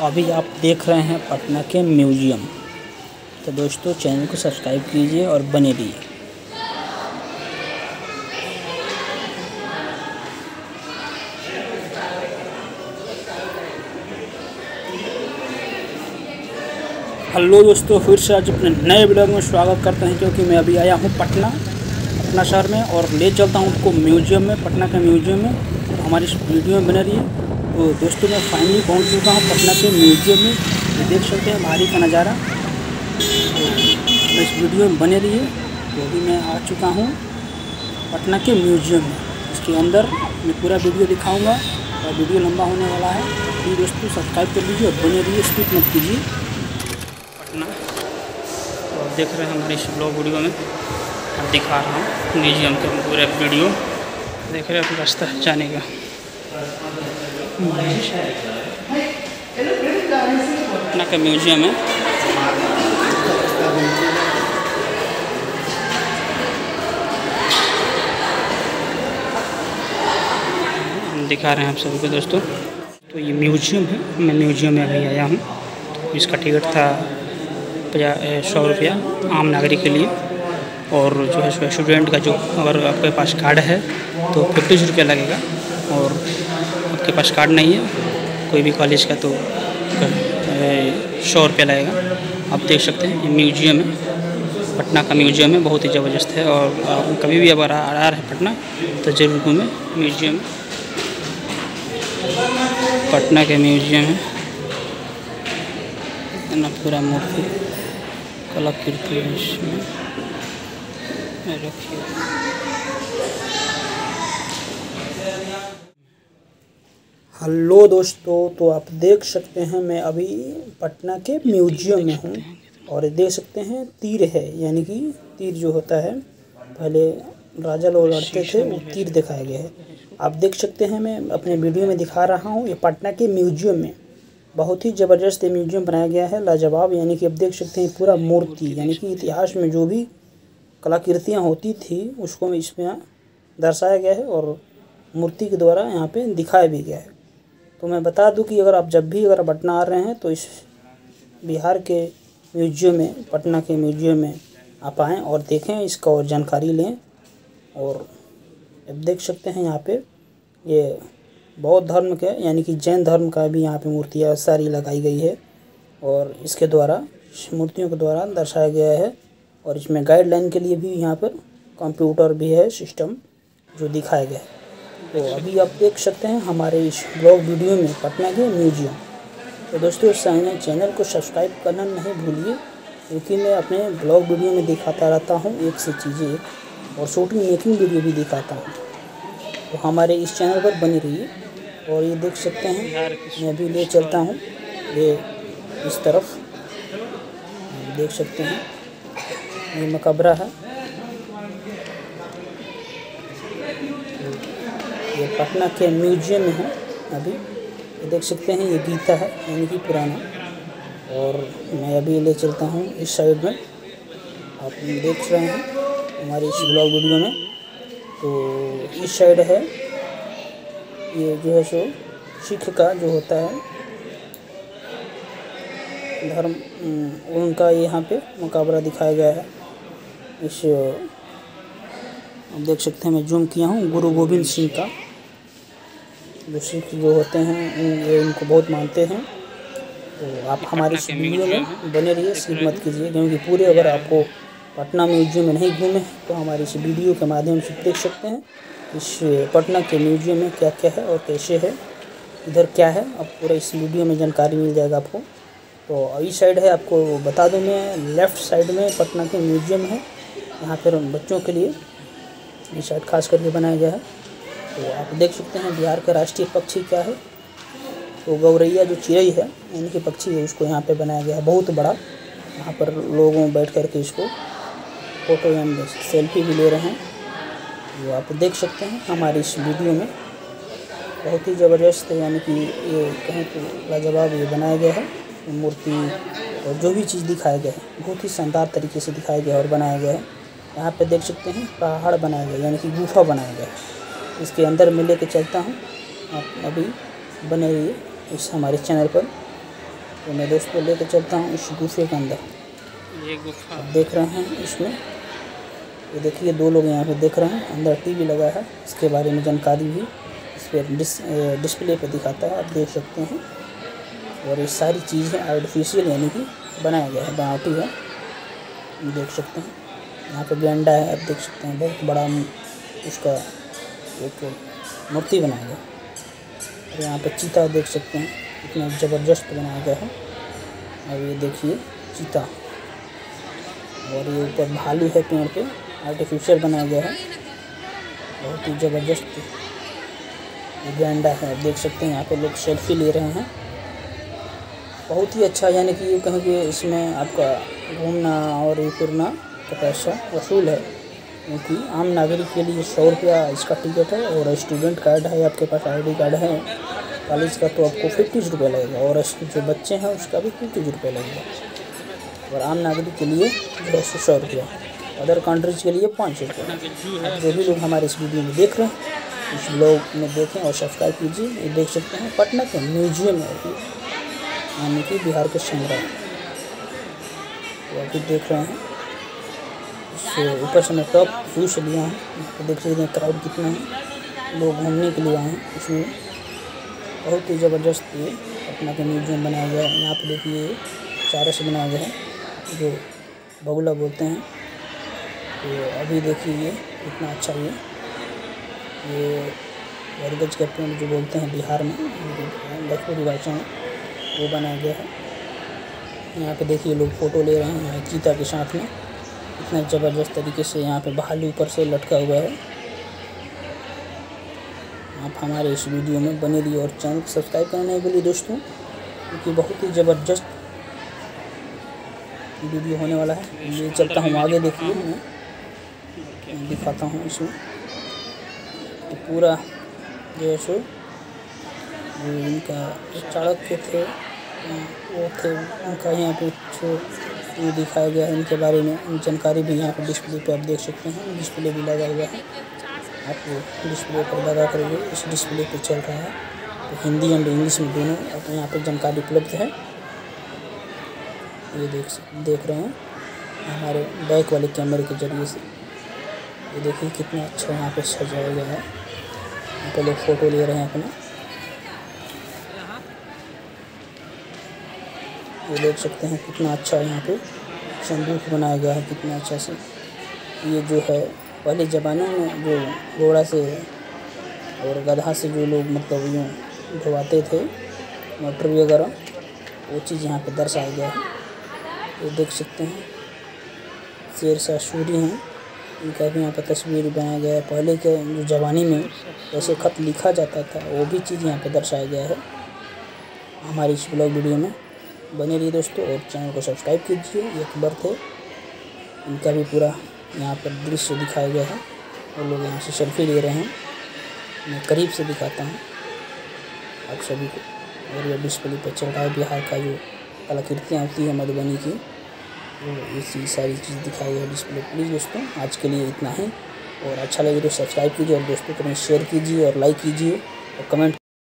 अभी आप देख रहे हैं पटना के म्यूज़ियम। तो दोस्तों चैनल को सब्सक्राइब कीजिए और बने रहिए। हेलो दोस्तों, फिर से आज अपने नए ब्लॉग में स्वागत करते हैं। क्योंकि मैं अभी आया हूँ पटना शहर में और ले चलता हूँ आपको म्यूज़ियम में, पटना के म्यूज़ियम में। तो हमारी इस वीडियो में बने रहिए। तो दोस्तों मैं फाइनली पहुँच चुका हूँ पटना के म्यूज़ियम में। ये देख सकते हैं बाहरी का नज़ारा। तो इस वीडियो में बने रहिए। तो अभी मैं आ चुका हूँ पटना के म्यूज़ियम में। इसके अंदर मैं पूरा वीडियो दिखाऊँगा और वीडियो लंबा होने वाला है। प्लीज़ दोस्तों सब्सक्राइब कर लीजिए और बने रहिए, स्किप मत कीजिए। पटना तो आप देख रहे हैं हमारे इस ब्लॉग वीडियो में अब दिखा रहा हूँ म्यूज़ियम का पूरा वीडियो। देख रहे हैं रास्ता जाने का। पटना का म्यूज़ियम है। हम दिखा रहे हैं आप सभी को दोस्तों। तो ये म्यूज़ियम है। मैं म्यूज़ियम में अभी आया हूँ। तो इसका टिकट था 100 रुपया आम नागरिक के लिए। और जो है स्टूडेंट का जो अगर आपके पास कार्ड है तो 50 रुपया लगेगा। और आपके पास कार्ड नहीं है कोई भी कॉलेज का तो 100 रुपया लगेगा। आप देख सकते हैं ये म्यूज़ियम है, पटना का म्यूज़ियम है, बहुत ही ज़बरदस्त है। और आप कभी भी अगर आ रहे हैं पटना तो ज़रूर घूमें म्यूज़ियम। पटना के म्यूज़ियम है ना, पूरा मूर्ति कलाकृति है इसमें रखिए। हेलो दोस्तों, तो आप देख सकते हैं मैं अभी पटना के म्यूज़ियम में हूँ। और देख सकते हैं तीर है, यानी कि तीर जो होता है पहले राजा लोग लड़ते थे, वो तीर दिखाया गया है। आप देख सकते हैं मैं अपने वीडियो में दिखा रहा हूँ। ये पटना के म्यूज़ियम में बहुत ही ज़बरदस्त म्यूज़ियम बनाया गया है, लाजवाब। यानी कि आप देख सकते हैं पूरा मूर्ति, यानी कि इतिहास में जो भी कलाकृतियाँ होती थी उसको इसमें दर्शाया गया है और मूर्ति के द्वारा यहाँ पे दिखाया भी गया है। तो मैं बता दूं कि अगर पटना आ रहे हैं तो इस बिहार के म्यूज़ियम में, पटना के म्यूज़ियम में आप आएँ और देखें इसका और जानकारी लें। और अब देख सकते हैं यहाँ पे ये बौद्ध धर्म के यानी कि जैन धर्म का भी यहाँ पे मूर्तियाँ सारी लगाई गई है और इसके द्वारा मूर्तियों के द्वारा दर्शाया गया है। और इसमें गाइडलाइन के लिए भी यहाँ पर कंप्यूटर भी है, सिस्टम जो दिखाया गया है। तो अभी आप देख सकते हैं हमारे इस ब्लॉग वीडियो में पटना के म्यूज़ियम। तो दोस्तों चैनल को सब्सक्राइब करना नहीं भूलिए, क्योंकि मैं अपने ब्लॉग वीडियो में दिखाता रहता हूँ एक से चीज़ें एक, और शूटिंग मेकिंग वीडियो भी दिखाता हूँ। तो हमारे इस चैनल पर बने रहिए। और ये देख सकते हैं मैं भी ले चलता हूँ ये इस तरफ, देख सकते हैं ये मकबरा है। ये पटना के म्यूज़ियम में है अभी। ये देख सकते हैं ये गीता है, यानी कि पुराना। और मैं अभी ले चलता हूँ इस साइड में, आप देख रहे हैं हमारे इस ब्लॉग वीडियो में। तो इस साइड है ये जो है सो सिख का जो होता है धर्म, उनका यहाँ पे मुकाबला दिखाया गया है। इस आप देख सकते हैं मैं जूम किया हूँ गुरु गोविंद सिंह का, जो सिख जो होते हैं ये उनको बहुत मानते हैं। तो आप हमारे इस वीडियो में बने रहिए, स्किप मत कीजिए, क्योंकि पूरे अगर आपको पटना म्यूज़ियम में नहीं घूमे तो हमारे इस वीडियो के माध्यम से देख सकते हैं इस पटना के म्यूज़ियम में क्या क्या है और कैसे है, इधर क्या है। अब पूरा इस वीडियो में जानकारी मिल जाएगा आपको। तो इस साइड है, आपको बता दूं मैं, लेफ़्ट साइड में पटना के म्यूज़ियम है। यहाँ पर बच्चों के लिए इस साइड खास करके बनाया गया है। तो आप देख सकते हैं बिहार का राष्ट्रीय पक्षी क्या है, तो गौरैया जो चिड़ै है यानी कि पक्षी है, उसको यहाँ पे बनाया गया है बहुत बड़ा। यहाँ पर लोगों बैठ कर के इसको फ़ोटो या सेल्फी भी ले रहे हैं। वो आप देख सकते हैं हमारी इस वीडियो में बहुत ही ज़बरदस्त, यानी कि ये कहीं तो लाजवाब ये बनाया गया है मूर्ति। और जो भी चीज़ दिखाया गया है बहुत ही शानदार तरीके से दिखाया गया और बनाया गया है। यहाँ पे देख सकते हैं पहाड़ बनाया गया, यानी कि गुफा बनाया गया है। इसके अंदर मैं लेके चलता हूँ, आप अभी बने रहिए इस हमारे चैनल पर। तो मैं दोस्तों लेकर चलता हूँ इस गुफे के अंदर। ये गुफा आप देख रहे हैं इसमें, ये देखिए 2 लोग यहाँ पे देख रहे हैं। अंदर टीवी लगा है, इसके बारे में जानकारी भी इस पर डिस्प्ले पे दिखाता है, आप देख सकते हैं। और ये सारी चीज़ें आर्टिफिशियल यानी कि बनाया गया है, बनावटी है, देख सकते हैं। यहाँ पे गेंडा है, आप देख सकते हैं, बहुत बड़ा उसका एक मूर्ति बनाया गया। और यहाँ पे चीता देख सकते हैं, इतना ज़बरदस्त बनाया गया है। और ये देखिए चीता, और ये ऊपर भालू है पेड़ पे, आर्टिफिशियल बनाया गया है, बहुत ही ज़बरदस्त। ये गेंडा है, आप देख सकते हैं। यहाँ पे लोग सेल्फी ले रहे हैं, बहुत ही अच्छा। यानी कि कहें कि इसमें आपका घूमना और ये फिरना का पैसा वसूल है, क्योंकि आम नागरिक के लिए 100 रुपया इसका टिकट है। और स्टूडेंट कार्ड है, आपके पास ID कार्ड है कॉलेज का, तो आपको 50 रुपये लगेगा। और जो बच्चे हैं उसका भी 50 रुपये लगेगा। और आम नागरिक के लिए जो है 100 रुपया, अदर कंट्रीज़ के लिए 500 रुपये। जो भी लोग हमारे इस वीडियो में देख रहे हैं, इस ब्लॉग में देखें और सब्सक्राइब कीजिए। ये देख सकते हैं पटना के म्यूजियम है, यानी कि बिहार के संग्रह, तो अभी देख रहे हैं। इससे ऊपर से मैं टॉप व्यू से लिया हूँ, तो देख सकते हैं क्राउड कितना है, लोग घूमने के लिए आए हैं। इसमें बहुत ही ज़बरदस्त ये पटना के म्यूजियम बनाया गया है। यहाँ पे देखिए चारे से बनाया गया है, जो बगुला बोलते हैं। तो अभी देखिए ये कितना अच्छा ये बरगद का पेड़ जो बोलते हैं बिहार में, भोजपुरी भाषा में, वो बनाया गया है। यहाँ पे देखिए लोग फ़ोटो ले रहे हैं चीता के साथ में, इतना ज़बरदस्त तरीके से। यहाँ पे भालू ऊपर से लटका हुआ है। आप हमारे इस वीडियो में बने रहिए और चैनल को सब्सक्राइब करना नहीं भूलिए दोस्तों, क्योंकि बहुत ही ज़बरदस्त वीडियो होने वाला है। ये चलता हूँ आगे, देखिए मैं दिखाता हूँ इसमें। तो पूरा जो है सो इनका चाणक्य थे, वो थे, उनका यहाँ पे ये दिखाया गया है। इनके बारे में जानकारी भी यहाँ पे डिस्प्ले पे आप देख सकते हैं, डिस्प्ले भी लगा हुआ है। आपको डिस्प्ले पर लगा कर इस डिस्प्ले पे चल रहा है, तो हिंदी एंड इंग्लिश में दोनों आपको यहाँ पे जानकारी उपलब्ध है। ये देख रहे हैं हमारे बैक वाले कैमरे के ज़रिए से। ये देखिए कितना अच्छा यहाँ पे सजाया गया है। यहाँ पे लोग फ़ोटो ले रहे हैं अपना, ये देख सकते हैं कितना अच्छा यहाँ पे संदूक बनाया गया है, कितना अच्छा से। ये जो है पहले ज़माने में जो घोड़ा से और गधा से जो लोग मतलब यूँ ढोवाते थे मोटर वगैरह, वो चीज़ यहाँ पे दर्शाया गया है। ये देख सकते हैं शेरशाह सूरी हैं, इनका भी यहाँ पर तस्वीर बनाया गया है। पहले के जो ज़माने में जैसे खत लिखा जाता था, वो भी चीज़ यहाँ पे दर्शाया गया है। हमारी इस ब्लॉग वीडियो में बने रहिए दोस्तों, और चैनल को सब्सक्राइब कीजिए। ये अकबर थे, इनका भी पूरा यहाँ पर दृश्य दिखाया गया है। और लोग यहाँ से सेल्फी ले रहे हैं, मैं करीब से दिखाता हूँ आप सभी को। और ये डिस्प्ले पर चल रहा है बिहार का जो कलाकृतियाँ होती है मधुबनी की, वो इसी सारी चीज़ दिखाई है डिस्प्ले। प्लीज़ दोस्तों आज के लिए इतना ही, और अच्छा लगे तो सब्सक्राइब कीजिए और दोस्तों को शेयर कीजिए और लाइक कीजिए और कमेंट